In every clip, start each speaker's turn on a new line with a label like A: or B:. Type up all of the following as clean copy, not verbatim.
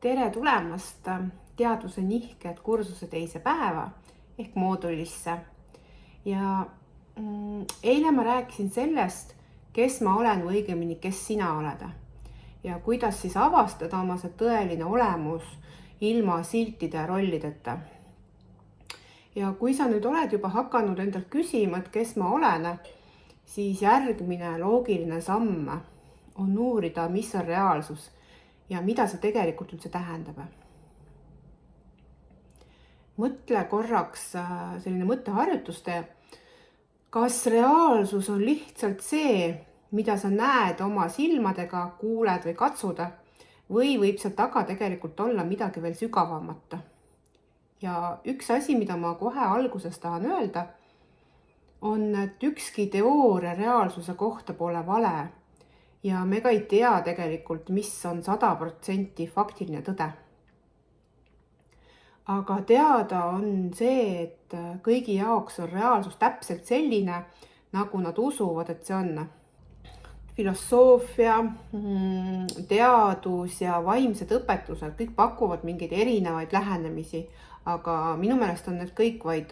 A: Tere tulemast teadvuse nihked kursuse teise päeva ehk moodulisse. Ja eile ma rääkisin sellest, kes ma olen või õigemini, kes sina oled. Ja kuidas siis avastada oma see tõeline olemus ilma siltide ja rollideta. Ja kui sa nüüd oled juba hakanud endalt küsima, et kes ma olen, siis järgmine loogiline samm on uurida, mis on reaalsus ja mida see tegelikult üldse tähendab. Mõtle korraks selline mõtteharjutuste, kas reaalsus on lihtsalt see, mida sa näed oma silmadega, kuuled või katsud, või võib seal taga tegelikult olla midagi veel sügavamat. Ja üks asi, mida ma kohe alguses tahan öelda, on, et ükski teooria reaalsuse kohta pole vale ja me ka ei tea tegelikult, mis on 100% faktiline tõde. Aga teada on see, et kõigi jaoks on reaalsus täpselt selline, nagu nad usuvad, et see on. Filosoofia, teadus ja vaimsed õpetused, kõik pakuvad mingeid erinevaid lähenemisi, aga minu meelest on need kõik vaid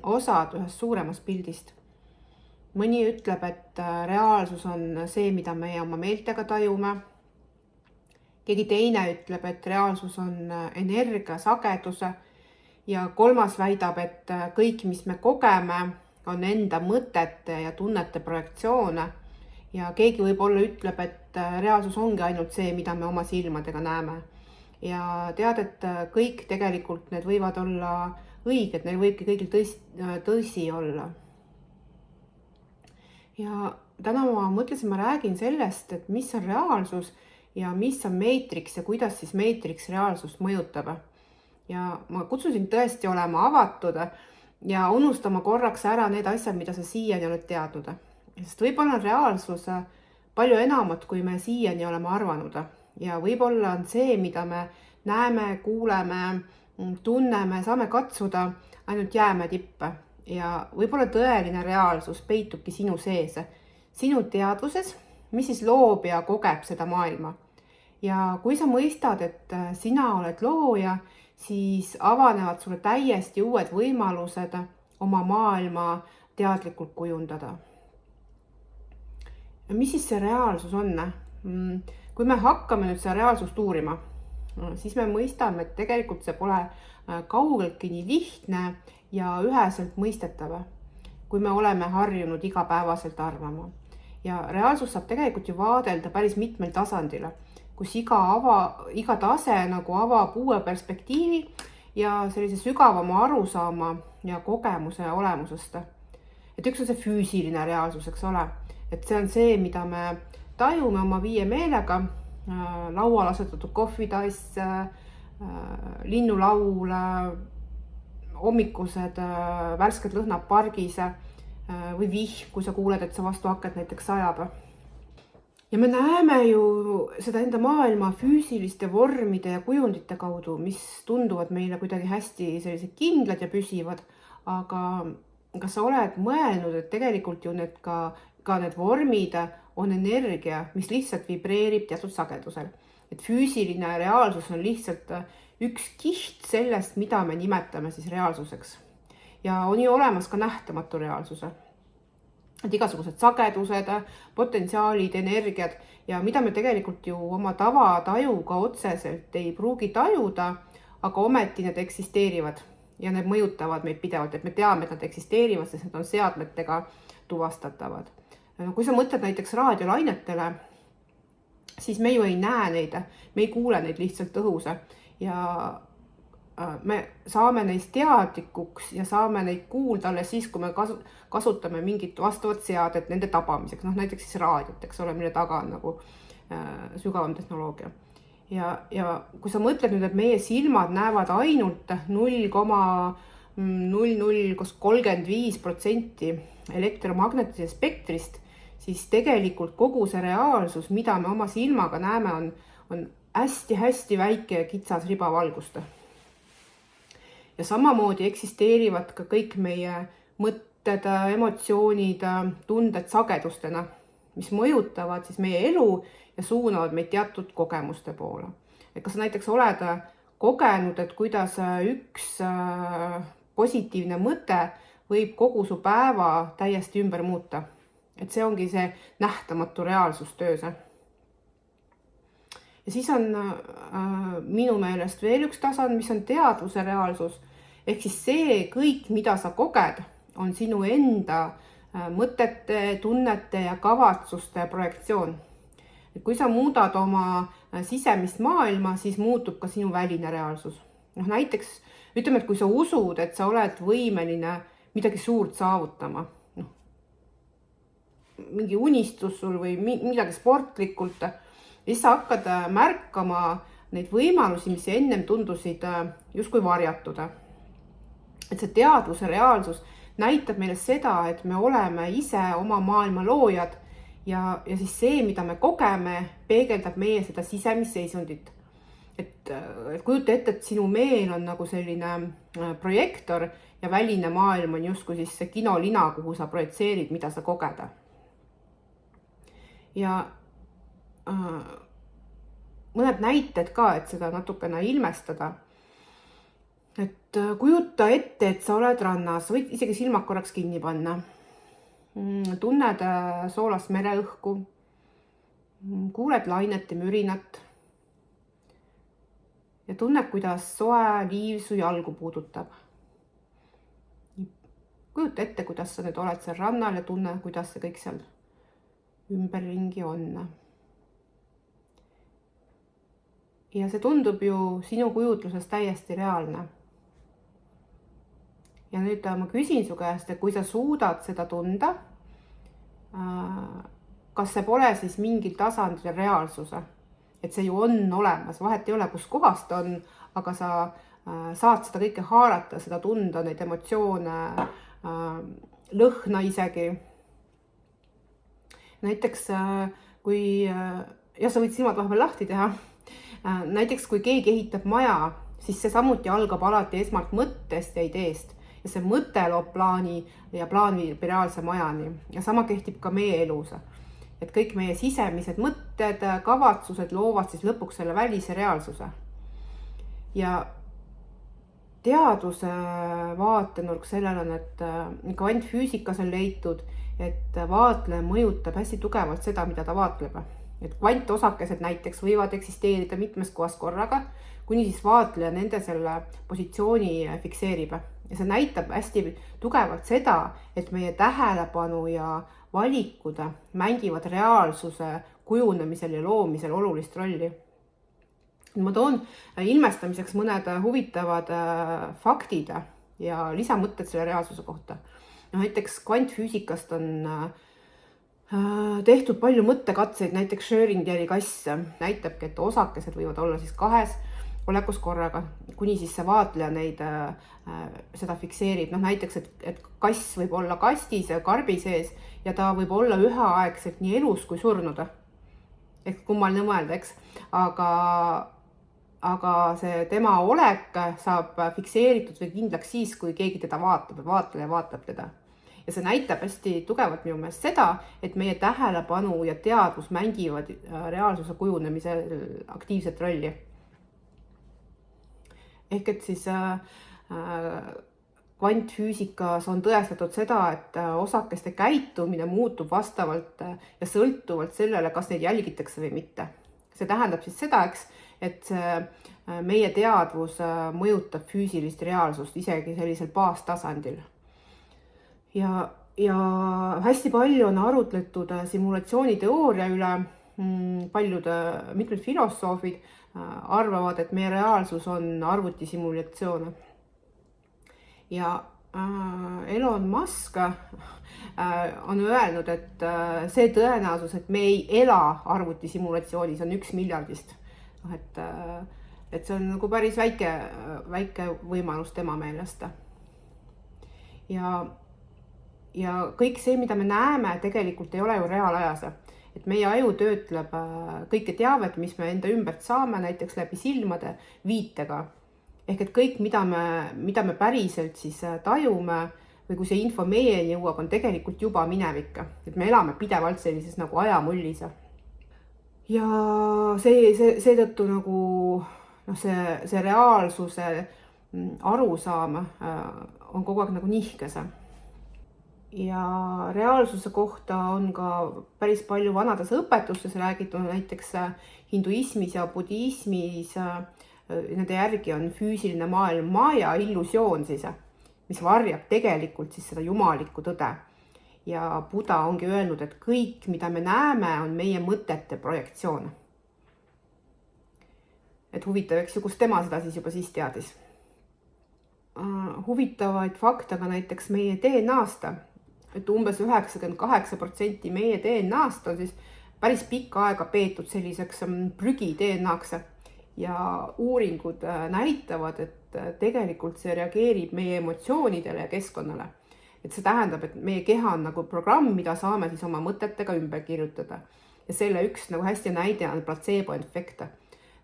A: osad ühest suuremast pildist. Mõni ütleb, et reaalsus on see, mida me oma meeltega tajume. Keegi teine ütleb, et reaalsus on energia, sageduse ja kolmas väidab, et kõik, mis me kogeme, on enda mõtete ja tunnete projektsioone. Ja keegi võib-olla ütleb, et reaalsus ongi ainult see, mida me oma silmadega näeme. Ja tead, et kõik tegelikult need võivad olla õiged, neil võibki kõigil tõsi olla. Ja täna ma mõtlesin, ma räägin sellest, et mis on reaalsus ja mis on Matrix ja kuidas siis Matrix reaalsust mõjutab. Ja ma kutsusin tõesti olema avatud ja unustama korraks ära need asjad, mida sa siiani oled teadnud. Sest võib-olla on reaalsus palju enamat, kui me siiani oleme arvanud. Ja võib-olla on see, mida me näeme, kuuleme, tunneme, saame katsuda ainult jäämäe tippe. Ja võib-olla tõeline reaalsus peitubki sinu sees, sinu teadvuses, mis siis loob ja kogeb seda maailma. Ja kui sa mõistad, et sina oled looja, siis avanevad sulle täiesti uued võimalused oma maailma teadlikult kujundada. Ja mis siis see reaalsus on? Kui me hakkame nüüd seda reaalsust uurima, siis me mõistame, et tegelikult see pole kaugeltki nii lihtne ja üheselt mõistetav, kui me oleme harjunud igapäevaselt arvama. Ja reaalsus saab tegelikult ju vaadelda päris mitmel tasandil, kus iga tase nagu avab uue perspektiivi ja sellise sügavama arusaama ja kogemuse olemusest. Et üks on see füüsiline reaalsus, eks ole. Et see on see, mida me tajume oma viie meelega, laual asetatud kohvitass, linnulaul, hommikused värsked lõhnad pargis või kui sa kuuled, et sa vastu akent näiteks sajab. Ja me näeme ju seda enda maailma füüsiliste vormide ja kujundite kaudu, mis tunduvad meile kuidagi hästi sellised kindlad ja püsivad, aga kas sa oled mõelnud, et tegelikult ju ka need vormid on energia, mis lihtsalt vibreerib teatud sagedusel. Et füüsiline reaalsus on lihtsalt üks kiht sellest, mida me nimetame siis reaalsuseks. Ja on ju olemas ka nähtamatu reaalsuse. Et igasugused sagedused, potentsiaalid, energiad ja mida me tegelikult ju oma tavatajuga otseselt ei pruugi tajuda, aga ometi need eksisteerivad ja need mõjutavad meid pidevalt, et me teame, et nad eksisteerivad, sest need on seadmetega tuvastatavad. Kui sa mõtled näiteks raadiolainetele, siis me ju ei näe neid, me ei kuule neid lihtsalt õhus ja me saame neist teadlikuks ja saame neid kuulda alles siis, kui me kasutame mingit vastavat seadet nende tabamiseks, näiteks siis raadiot, eks ole, mille taga on nagu sügavam tehnoloogia. Ja kui sa mõtled nüüd, et meie silmad näevad ainult 0,0035% elektromagnetisest spektrist, siis tegelikult kogu see reaalsus, mida me oma silmaga näeme, on hästi-hästi väike ja kitsas riba valgust. Ja samamoodi eksisteerivad ka kõik meie mõtted, emotsioonid, tunded sagedustena, mis mõjutavad siis meie elu ja suunavad meid teatud kogemuste poole. Et kas sa näiteks oled kogenud, et kuidas üks positiivne mõte võib kogu su päeva täiesti ümber muuta? Et see ongi see nähtamatu reaalsus töös. Ja siis on minu meelest veel üks tasand, mis on teadvuse reaalsus. Ehk siis see kõik, mida sa koged, on sinu enda mõtete, tunnete ja kavatsuste projektsioon. Et kui sa muudad oma sisemist maailma, siis muutub ka sinu väline reaalsus. Näiteks ütleme, et kui sa usud, et sa oled võimeline midagi suurt saavutama, mingi unistus sul või midagi sportlikult, siis sa hakkad märkama neid võimalusi, mis ennem tundusid justkui varjatud. Et see teadvuse reaalsus näitab meile seda, et me oleme ise oma maailma loojad ja siis see, mida me kogeme, peegeldab meie seda sisemist seisundit. Et kujuta ette, et sinu meel on nagu selline projektor ja väline maailm on justkui siis see kinolina, kuhu sa projitseerid, mida sa kogeda. Ja mõned näited ka, et seda natukene ilmestada. Et kujuta ette, et sa oled rannas, võid isegi silmad korraks kinni panna. Tunned soolast mereõhku, kuuled lainete mürinat ja tunned, kuidas soe liiv su jalgu puudutab. Kujuta ette, kuidas sa nüüd oled seal rannal ja tunne, kuidas see kõik seal ümberringi on. Ja see tundub ju sinu kujutluses täiesti reaalne. Ja nüüd ma küsin su käest, et kui sa suudad seda tunda, kas see pole siis mingil tasandil reaalsuse? Et see ju on olemas, vahet ei ole, kus kohast on, aga sa saad seda kõike haarata, seda tunda, neid emotsioone, lõhna isegi. Näiteks kui, sa võid silmad vahepeal lahti teha, näiteks kui keegi ehitab maja, siis see samuti algab alati esmalt mõttest ja ideest. Ja see mõte loob plaani ja plaan viib reaalse majani. Ja sama kehtib ka meie elus. Et kõik meie sisemised mõtted, kavatsused loovad siis lõpuks selle välise reaalsuse. Ja teaduse vaatenurk sellel on, et kvantfüüsikas on leitud, et vaatleja mõjutab hästi tugevalt seda, mida ta vaatleb. Et kvantosakesed näiteks võivad eksisteerida mitmes kohas korraga, kuni siis vaatleja nende selle positsiooni fikseerib. Ja see näitab hästi tugevalt seda, et meie tähelepanu ja valikud mängivad reaalsuse kujunemisel ja loomisel olulist rolli. Ma toon ilmestamiseks mõned huvitavad faktid ja lisamõtted selle reaalsuse kohta. Näiteks kvantfüüsikast on tehtud palju mõttekatseid, näiteks Schrödingeri kass näitabki, et osakesed võivad olla siis kahes olekus korraga, kuni siis see vaatleja neid seda fikseerib. Näiteks, et kass võib olla kastis ja karbi sees ja ta võib olla üheaegselt nii elus kui surnud. Ehk kummaline mõelda, eks? Aga see tema olek saab fikseeritud või kindlaks siis, kui keegi teda vaatab ja vaatleja vaatab teda. Ja see näitab hästi tugevalt minu meelest seda, et meie tähelepanu ja teadvus mängivad reaalsuse kujunemisel aktiivset rolli. Ehk et siis kvantfüüsikas on tõestatud seda, et osakeste käitumine muutub vastavalt ja sõltuvalt sellele, kas neid jälgitakse või mitte. See tähendab siis seda, et meie teadvus mõjutab füüsilist reaalsust isegi sellisel baastasandil. Ja hästi palju on arutletud simulatsiooniteooria üle. Mitmed filosoofid arvavad, et meie reaalsus on arvutisimulatsioon. Ja Elon Musk on öelnud, et see tõenäosus, et me ei ela arvutissimulatsioonis, on 1 miljardist. Et see on nagu päris väike võimalus tema meelest. Ja kõik see, mida me näeme, tegelikult ei ole ju reaalajas. Et meie aju töötleb kõike teavet, mis me enda ümbert saame, näiteks läbi silmade viitega. Ehk et kõik, mida me päriselt siis tajume või kui see info meieni jõuab, on tegelikult juba minevik. Et me elame pidevalt sellises nagu ajamullis. ja seetõttu nagu see reaalsuse arusaam on kogu aeg nagu nihkes. Ja reaalsuse kohta on ka päris palju vanades õpetustes räägitud, näiteks hinduismis ja budismis nende järgi on füüsiline maailm maja, illusioon siis, mis varjab tegelikult siis seda jumalikku tõde. Ja Buda ongi öelnud, et kõik, mida me näeme, on meie mõtete projektsioon. Et huvitav, eks ju, kus tema seda siis juba siis teadis. Huvitavaid fakte ka näiteks meie DNA-st, et umbes 98% meie DNA-st on siis päris pikka aega peetud selliseks prügi DNA-ks ja uuringud näitavad, et tegelikult see reageerib meie emotsioonidele ja keskkonnale. Et see tähendab, et meie keha on nagu programm, mida saame siis oma mõtetega ümber kirjutada. Ja selle üks nagu hästi näide on placebo-efekt.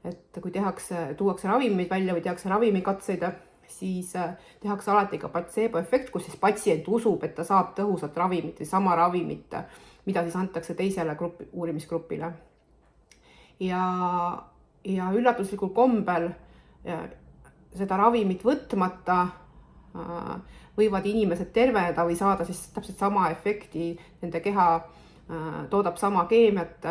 A: Et kui tuuakse ravimid välja või tehakse ravimikatseid, siis tehakse alati ka placebo-efekt, kus siis patsient usub, et ta saab tõhusat ravimit või sama ravimit, mida siis antakse teisele uurimisgrupile. Ja üllatuslikul kombel seda ravimit võtmata võivad inimesed terveneda või saada siis täpselt sama efekti, nende keha toodab sama keemiat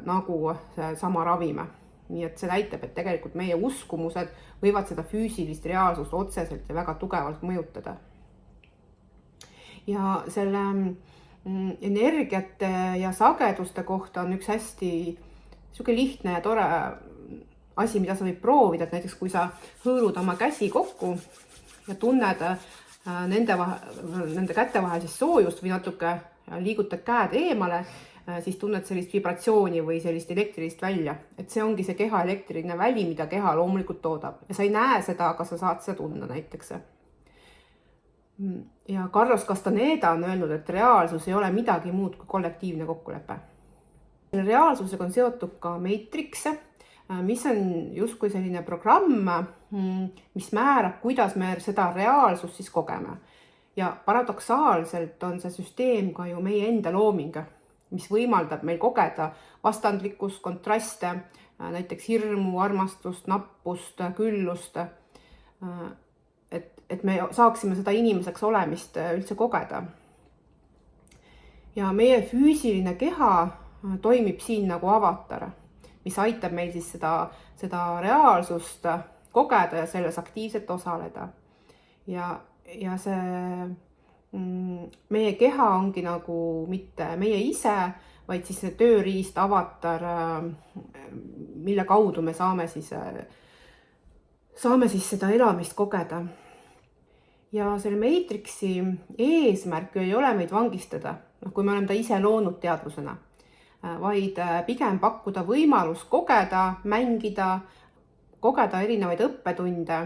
A: nagu sama ravim. Nii et see näitab, et tegelikult meie uskumused võivad seda füüsilist reaalsust otseselt ja väga tugevalt mõjutada. Ja selle energiate ja sageduste kohta on üks hästi lihtne ja tore asi, mida sa võid proovida, et näiteks kui sa hõõrud oma käsi kokku ja tunned nende käte vahel siis soojust või natuke liigutad käed eemale, siis tunned sellist vibratsiooni või sellist elektrilist välja. Et see ongi see keha elektriline väli, mida keha loomulikult toodab. Ja sa ei näe seda, aga sa saad seda tunda näiteks. Ja Carlos Castaneda on öelnud, et reaalsus ei ole midagi muud kui kollektiivne kokkulepe. Reaalsusega on seotud ka Matrix, mis on justkui selline programm, mis määrab, kuidas me seda reaalsust siis kogeme. Ja paradoksaalselt on see süsteem ka ju meie enda looming, mis võimaldab meil kogeda vastandlikkust, kontraste, näiteks hirmu, armastust, nappust, küllust, et me saaksime seda inimeseks olemist üldse kogeda. Ja meie füüsiline keha toimib siin nagu avatar, mis aitab meil siis seda reaalsust kogeda ja selles aktiivselt osaleda. Ja see meie keha ongi nagu mitte meie ise, vaid siis see tööriist, avatar, mille kaudu me saame siis seda elamist kogeda. Ja selle Matrixi eesmärk ei ole meid vangistada, kui me oleme ta ise loonud teadvusena, vaid pigem pakkuda võimalus kogeda, mängida, kogeda erinevaid õppetunde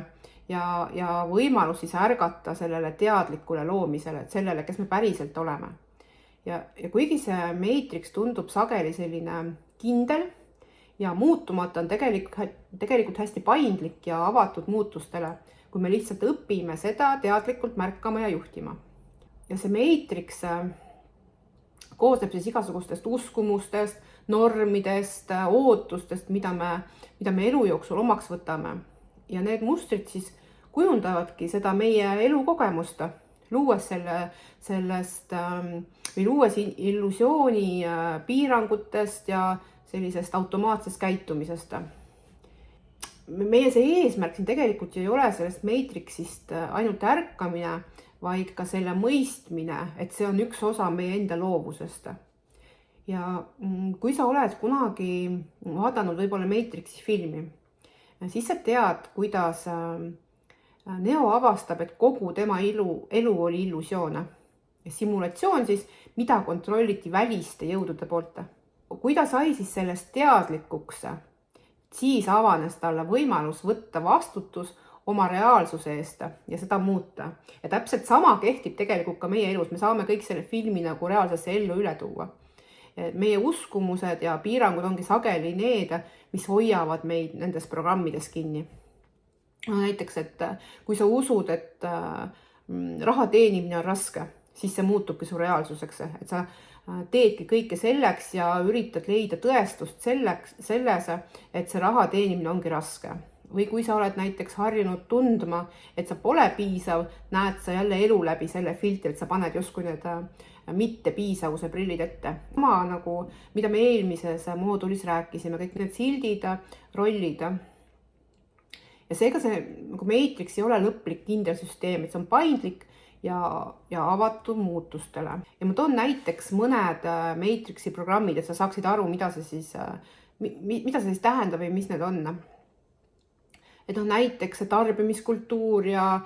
A: ja võimalus siis ärgata sellele teadlikule loomisele, et sellele, kes me päriselt oleme. Ja kuigi see Matrix tundub sageli selline kindel ja muutumata, on tegelikult hästi paindlik ja avatud muutustele, kui me lihtsalt õpime seda teadlikult märkama ja juhtima. Ja see Matrix koosneb siis igasugustest uskumustest, normidest, ootustest, mida me elu jooksul omaks võtame. Ja need mustrid siis kujundavadki seda meie elukogemust, luues luues illusiooni piirangutest ja sellisest automaatsest käitumisest. Meie see eesmärk siin tegelikult ei ole sellest Matrixist ainult ärkamine, vaid ka selle mõistmine, et see on üks osa meie enda loovusest. Ja kui sa oled kunagi vaadanud võib-olla Matrixi filmi, siis sa tead, kuidas Neo avastab, et kogu tema elu oli illusioon. Simulatsioon siis, mida kontrolliti väliste jõudude poolt. Kui ta sai siis sellest teadlikuks, siis avanes talle võimalus võtta vastutus oma reaalsuse eest ja seda muuta. Ja täpselt sama kehtib tegelikult ka meie elus. Me saame kõik selle filmi nagu reaalsesse ellu üle tuua. Meie uskumused ja piirangud ongi sageli need, mis hoiavad meid nendes programmides kinni. Näiteks, et kui sa usud, et raha teenimine on raske, siis see muutubki su reaalsuseks. Et sa teedki kõike selleks ja üritad leida tõestust selles, et see raha teenimine ongi raske. Või kui sa oled näiteks harjunud tundma, et sa pole piisav, näed sa jälle elu läbi selle filtri, et sa paned justkui need mitte piisavuse prillid ette. Nagu, mida me eelmises moodulis rääkisime, kõik need sildid, rollid. Ja seega see nagu Matrix ei ole lõplik kindel süsteem, et see on paindlik ja avatud muutustele. Ja ma toon näiteks mõned Matrixi programmid, et sa saaksid aru, mida see siis tähendab või mis need on. Et näiteks tarbimiskultuur ja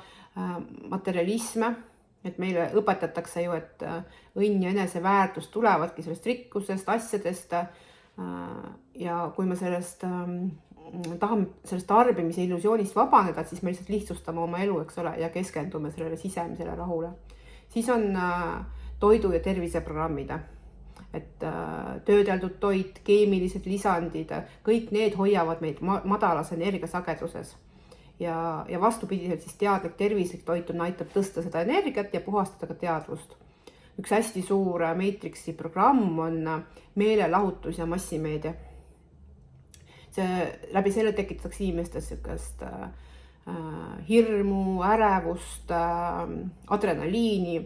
A: materialisme, et meile õpetatakse ju, et õnn ja eneseväärtus tulevadki sellest rikkusest, asjadest. Ja kui me tahame sellest tarbimise illusioonist vabaneda, siis me lihtsalt lihtsustame oma elu, eks ole, ja keskendume sellele sisemisele rahule. Siis on toidu- ja terviseprogrammid, et töödeldud toit, keemilised lisandid, kõik need hoiavad meid madalas energiasageduses. Ja vastupidiselt siis teadlik tervislik toit aitab tõsta seda energiat ja puhastada ka teadvust. Üks hästi suur Matrixi programm on meelelahutus ja massimeedia. Läbi selle tekitatakse inimestes sellist hirmu, ärevust, adrenaliini.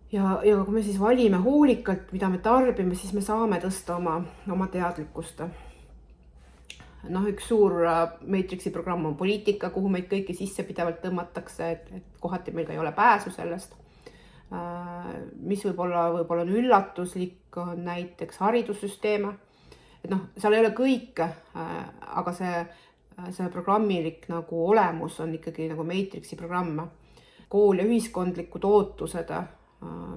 A: Ja kui me siis valime hoolikalt, mida me tarbime, siis me saame tõsta oma teadlikkust. Üks suur Matrixi programm on poliitika, kuhu meid kõiki sisse pidevalt tõmmatakse, et kohati meil ka ei ole pääsu sellest. Mis võib-olla on üllatuslik, on näiteks haridussüsteeme. Et seal ei ole kõik, aga see programmilik nagu olemus on ikkagi nagu Matrixi programm. Kool ja ühiskondlikud ootused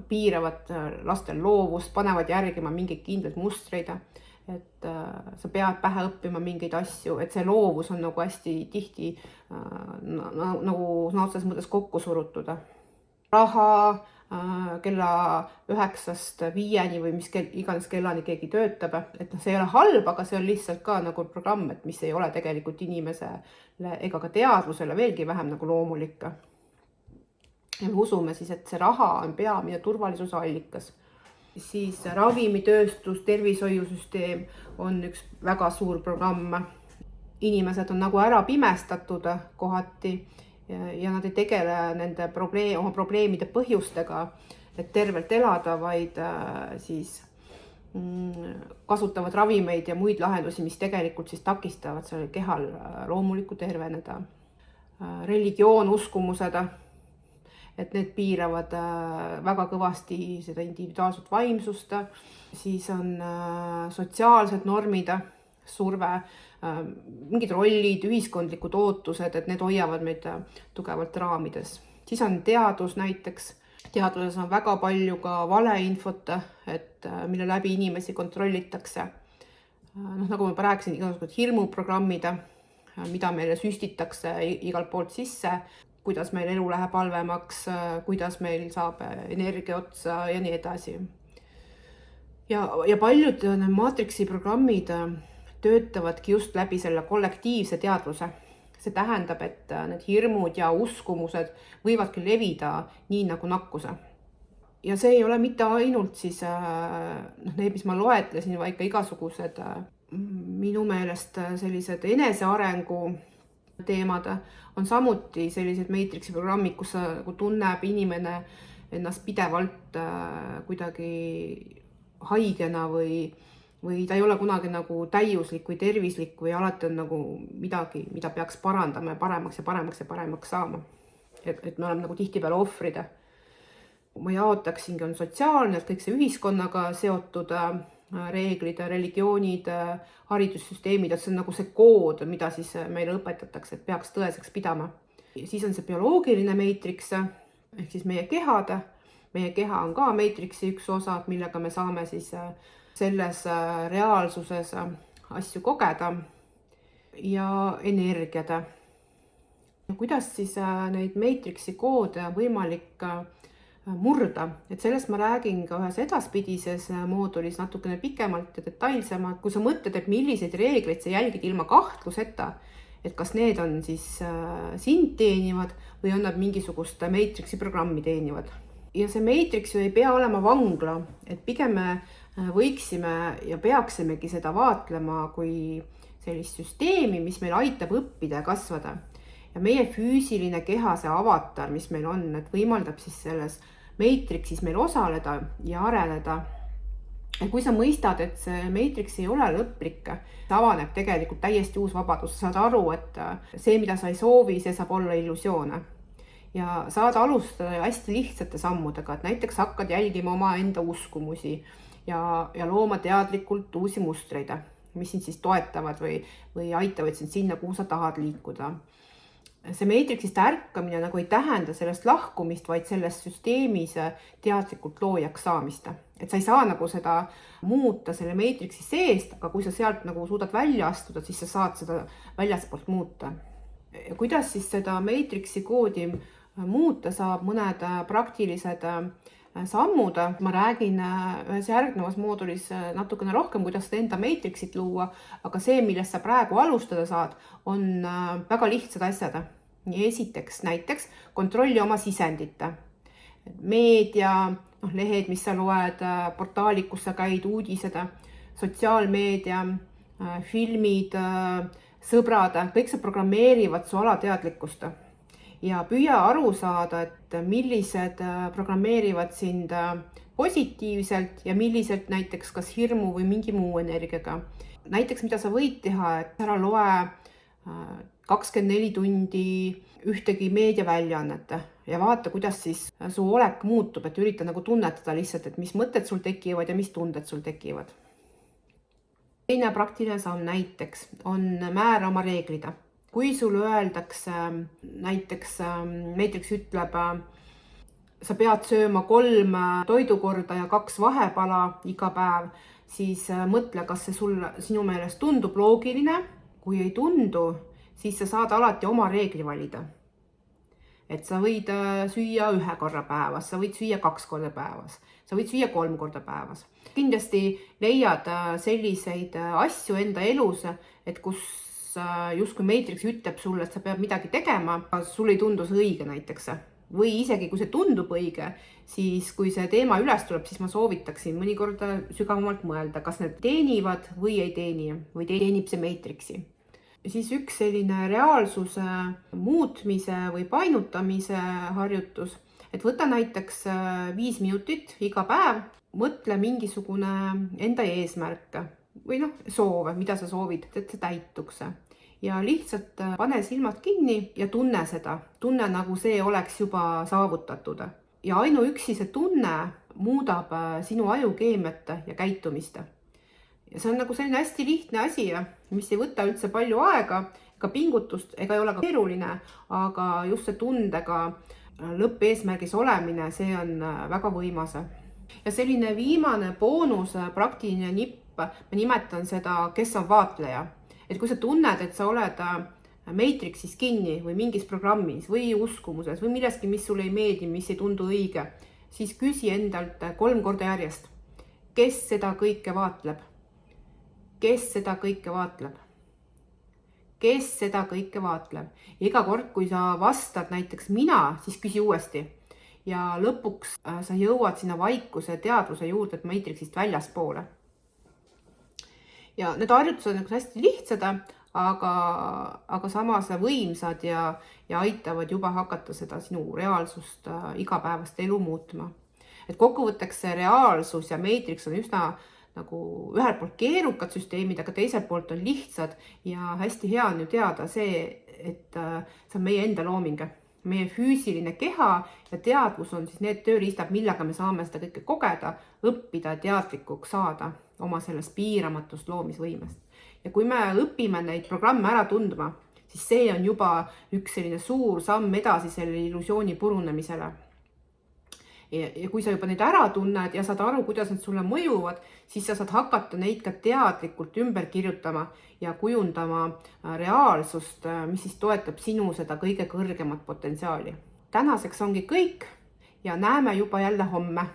A: piiravad lastel loovust, panevad järgima mingeid kindlaid mustreid, et sa pead pähe õppima mingeid asju, et see loovus on nagu hästi tihti nagu otseses mõttes kokku surutud. Raha kella 9-st 5-ni või mis iganes kellani keegi töötab, et see ei ole halb, aga see on lihtsalt ka nagu programm, et mis ei ole tegelikult inimesele ega ka teadvusele veelgi vähem nagu loomulik. Ja me usume siis, et see raha on peamine turvalisuse allikas. Siis ravimitööstus, tervishoiusüsteem on üks väga suur programm. Inimesed on nagu ära pimestatud kohati ja nad ei tegele nende oma probleemide põhjustega, et tervelt elada, vaid siis kasutavad ravimeid ja muid lahendusi, mis tegelikult siis takistavad sellel kehal loomulikku terveneda. Religioon, uskumused, et need piiravad väga kõvasti seda individuaalset vaimsust. Siis on sotsiaalsed normid, surve, mingid rollid, ühiskondlikud ootused, et need hoiavad meid tugevalt raamides. Siis on teadus näiteks. Teaduses on väga palju ka valeinfot, mille läbi inimesi kontrollitakse. Nagu ma rääkisin, igasugused hirmuprogrammid, mida meile süstitakse igalt poolt sisse, kuidas meil elu läheb halvemaks, kuidas meil saab energia otsa ja nii edasi. Ja paljud Matrixi programmid töötavadki just läbi selle kollektiivse teadvuse. See tähendab, et need hirmud ja uskumused võivadki levida nii nagu nakkuse. Ja see ei ole mitte ainult siis need, mis ma loetlesin, vaid ka igasugused minu meelest sellised enesearengu teemad on samuti sellised Matrixi programmid, kus tunneb inimene ennast pidevalt kuidagi haigena või ta ei ole kunagi nagu täiuslik või tervislik või alati on nagu midagi, mida peaks parandama ja paremaks saama. Et me oleme nagu tihtipeale ohvrid. Ma jaotaksingi on sotsiaalne, et kõik see ühiskonnaga seotud reeglid, religioonid, haridussüsteemid, et see on nagu see kood, mida siis meile õpetatakse, et peaks tõeseks pidama. Ja siis on see bioloogiline Matrix, ehk siis meie kehad. Meie keha on ka Matrixi üks osa, millega me saame siis selles reaalsuses asju kogeda ja energiad. Kuidas siis neid Matrixi koode on võimalik murda, et sellest ma räägin ka ühes edaspidises moodulis natukene pikemalt ja detailsemalt, kui sa mõtled, et milliseid reegleid sa jälgid ilma kahtluseta, et kas need on siis sind teenivad või on nad mingisugust Matrixi programmi teenivad. ja see Matrix ju ei pea olema vangla, et pigem me võiksime ja peaksimegi seda vaatlema kui sellist süsteemi, mis meil aitab õppida ja kasvada. Ja meie füüsiline keha, see avatar, mis meil on, et võimaldab siis selles Matrixis meil osaleda ja areneda. Ja kui sa mõistad, et see Matrix ei ole lõplik, see avaneb tegelikult täiesti uus vabadus. Saad aru, et see, mida sa ei soovi, see saab olla illusioone. Ja saad alustada hästi lihtsate sammudega, et näiteks hakkad jälgima oma enda uskumusi ja looma teadlikult uusi mustreid, mis sind siis toetavad või aitavad sind sinna, kuhu sa tahad liikuda. See Matrixist ärkamine nagu ei tähenda sellest lahkumist, vaid selles süsteemis teadlikult loojaks saamist. Et sa ei saa nagu seda muuta selle Matrixi seest, aga kui sa sealt nagu suudad välja astuda, siis sa saad seda väljaspoolt muuta. Ja kuidas siis seda Matrixi koodi muuta saab, mõned praktilised sammud. Ma räägin ühes järgnevas moodulis natukene rohkem, kuidas seda enda Matrixit luua, aga see, millest sa praegu alustada saad, on väga lihtsad asjad. Esiteks näiteks kontrolli oma sisendit. Meedia, lehed, mis sa loed, portaalid, kus sa käid, uudised, sotsiaalmeedia, filmid, sõbrad, kõik see programmeerivad su alateadlikkust. Ja püüa aru saada, et millised programmeerivad sind positiivselt ja millised näiteks kas hirmu või mingi muu energiaga. Näiteks, mida sa võid teha, et ära loe 24 tundi ühtegi meediaväljaannet ja vaata, kuidas siis su olek muutub, et ürita nagu tunnetada lihtsalt, et mis mõtted sul tekivad ja mis tunded sul tekivad. Teine praktiline samm näiteks on määra oma reeglid. Kui sul öeldakse, näiteks Matrix ütleb, sa pead sööma 3 toidukorda ja 2 vahepala iga päev, siis mõtle, kas see sinu meelest tundub loogiline. Kui ei tundu, siis sa saad alati oma reegli valida. Et sa võid süüa 1 korra päevas, sa võid süüa 2 korda päevas, sa võid süüa 3 korda päevas. Kindlasti leiad selliseid asju enda elus, et kus justkui Matrix ütleb sulle, et sa pead midagi tegema, aga sul ei tundu see õige näiteks. Või isegi kui see tundub õige, siis kui see teema üles tuleb, siis ma soovitaksin mõnikord sügavamalt mõelda, kas need teenivad või ei teeni, või teenib see Matrixi. Siis üks selline reaalsuse muutmise või painutamise harjutus, et võta näiteks 5 minutit iga päev, mõtle mingisugune enda eesmärk või soove, mida sa soovid, et see täituks. Ja lihtsalt pane silmad kinni ja tunne seda. Tunne nagu see oleks juba saavutatud. Ja ainuüksi see tunne muudab sinu ajukeemiat ja käitumist. Ja see on nagu selline hästi lihtne asi, mis ei võta üldse palju aega, ega pingutust, ega ei ole ka keeruline, aga just see tundega lõppeesmärgis olemine, see on väga võimas. Ja selline viimane boonus, praktiline nipp, ma nimetan seda, kes on vaatleja. Et kui sa tunned, et sa oled Matrixis kinni või mingis programmis või uskumuses või milleski, mis sulle ei meeldi, mis ei tundu õige, siis küsi endalt 3 korda järjest. Kes seda kõike vaatleb? Kes seda kõike vaatleb? Kes seda kõike vaatleb? Ja iga kord, kui sa vastad näiteks mina, siis küsi uuesti. Ja lõpuks sa jõuad sinna vaikuse teadvuse juurde, et Matrixist väljaspoole. Ja need harjutused on hästi lihtsad, aga samas võimsad ja aitavad juba hakata seda sinu reaalsust igapäevast elu muutma. Et kokkuvõtteks see reaalsus ja Matrix on üsna nagu ühelt poolt keerukad süsteemid, aga teiselt poolt on lihtsad ja hästi hea on ju teada see, et see on meie enda looming. Meie füüsiline keha ja teadvus on siis need tööriistad, millega me saame seda kõike kogeda, õppida, teadlikuks saada oma sellest piiramatust loomisvõimest. Ja kui me õpime neid programme ära tundma, siis see on juba üks selline suur samm edasi selle illusiooni purunemisele. Ja kui sa juba neid ära tunned ja saad aru, kuidas need sulle mõjuvad, siis sa saad hakata neid ka teadlikult ümber kirjutama ja kujundama reaalsust, mis siis toetab sinu seda kõige kõrgemat potentsiaali. Tänaseks ongi kõik ja näeme juba jälle homme.